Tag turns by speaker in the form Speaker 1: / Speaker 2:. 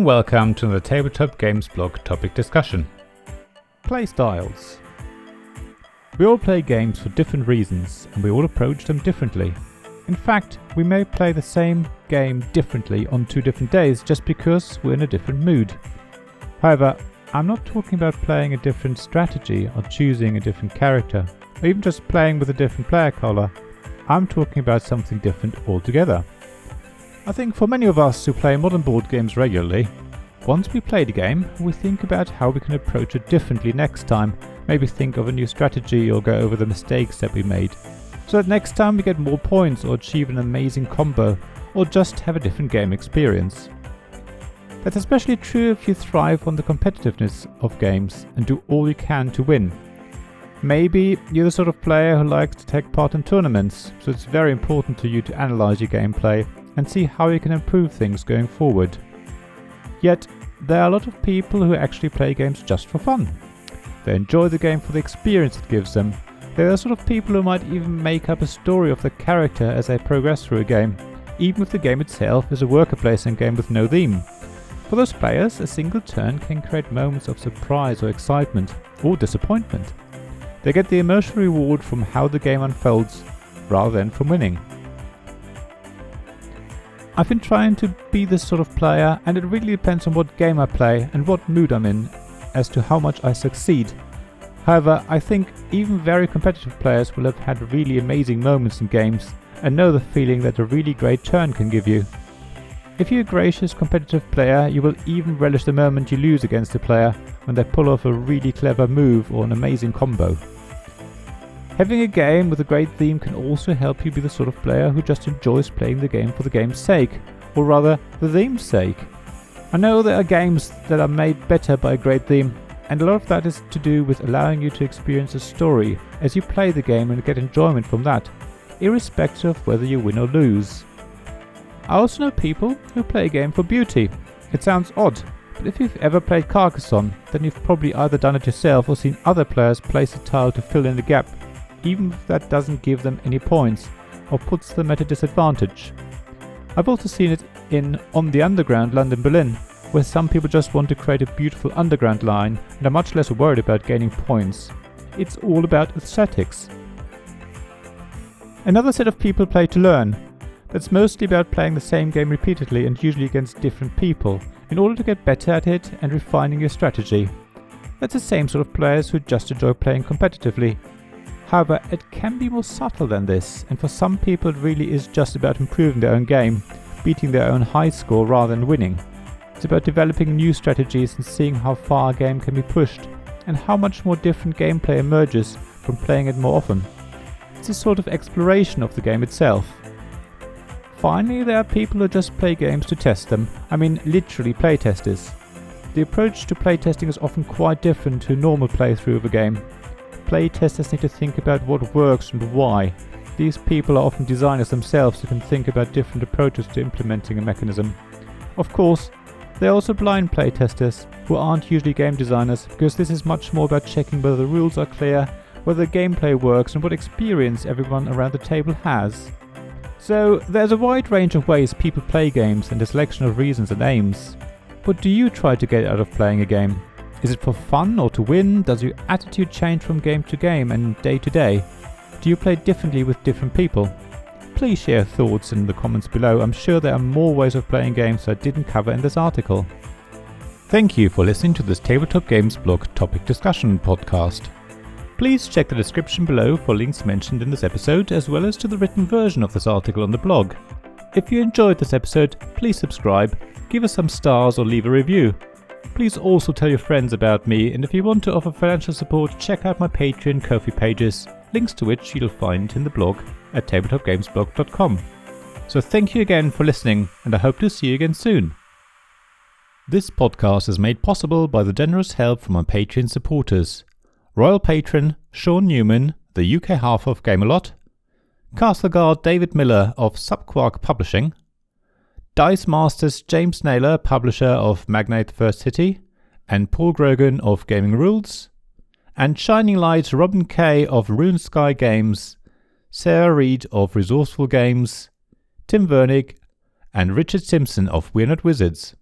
Speaker 1: and welcome to the Tabletop Games blog topic discussion. Play styles. We all play games for different reasons and we all approach them differently. In fact, we may play the same game differently on 2 different days just because we're in a different mood. However, I'm not talking about playing a different strategy or choosing a different character, or even just playing with a different player color. I'm talking about something different altogether. I think for many of us who play modern board games regularly, once we play the game, we think about how we can approach it differently next time, maybe think of a new strategy or go over the mistakes that we made, so that next time we get more points or achieve an amazing combo, or just have a different game experience. That's especially true if you thrive on the competitiveness of games and do all you can to win. Maybe you're the sort of player who likes to take part in tournaments, so it's very important to you to analyze your gameplay and see how you can improve things going forward. Yet, there are a lot of people who actually play games just for fun. They enjoy the game for the experience it gives them. They are the sort of people who might even make up a story of the character as they progress through a game, even if the game itself is a worker placement game with no theme. For those players, a single turn can create moments of surprise or excitement, or disappointment. They get the emotional reward from how the game unfolds, rather than from winning. I've been trying to be this sort of player, and it really depends on what game I play and what mood I'm in as to how much I succeed. However, I think even very competitive players will have had really amazing moments in games and know the feeling that a really great turn can give you. If you're a gracious competitive player, you will even relish the moment you lose against a player when they pull off a really clever move or an amazing combo. Having a game with a great theme can also help you be the sort of player who just enjoys playing the game for the game's sake, or rather, the theme's sake. I know there are games that are made better by a great theme, and a lot of that is to do with allowing you to experience a story as you play the game and get enjoyment from that, irrespective of whether you win or lose. I also know people who play a game for beauty. It sounds odd, but if you've ever played Carcassonne, then you've probably either done it yourself or seen other players place a tile to fill in the gap, even if that doesn't give them any points or puts them at a disadvantage. I've also seen it in On the Underground London-Berlin, where some people just want to create a beautiful underground line and are much less worried about gaining points. It's all about aesthetics. Another set of people play to learn. That's mostly about playing the same game repeatedly and usually against different people, in order to get better at it and refining your strategy. That's the same sort of players who just enjoy playing competitively. However, it can be more subtle than this, and for some people it really is just about improving their own game, beating their own high score rather than winning. It's about developing new strategies and seeing how far a game can be pushed, and how much more different gameplay emerges from playing it more often. It's a sort of exploration of the game itself. Finally, there are people who just play games to test them, I mean literally playtesters. The approach to playtesting is often quite different to a normal playthrough of a game. Playtesters need to think about what works and why. These people are often designers themselves who can think about different approaches to implementing a mechanism. Of course, there are also blind playtesters who aren't usually game designers, because this is much more about checking whether the rules are clear, whether the gameplay works and what experience everyone around the table has. So there's a wide range of ways people play games and a selection of reasons and aims. What do you try to get out of playing a game? Is it for fun or to win? Does your attitude change from game to game and day to day? Do you play differently with different people? Please share your thoughts in the comments below. I'm sure there are more ways of playing games I didn't cover in this article. Thank you for listening to this Tabletop Games blog topic discussion podcast. Please check the description below for links mentioned in this episode, as well as to the written version of this article on the blog. If you enjoyed this episode, please subscribe, give us some stars or leave a review. Please also tell your friends about me, and if you want to offer financial support, check out my Patreon and Ko-fi pages, links to which you'll find in the blog at tabletopgamesblog.com. So thank you again for listening, and I hope to see you again soon. This podcast is made possible by the generous help from my Patreon supporters: Royal Patron Sean Newman, the UK half of Gamelot, Castleguard David Miller of Subquark Publishing, Dice Masters James Naylor, publisher of Magnate First City, and Paul Grogan of Gaming Rules, and Shining Light Robin Kay of Rune Sky Games, Sarah Reed of Resourceful Games, Tim Vernig, and Richard Simpson of We're Not Wizards.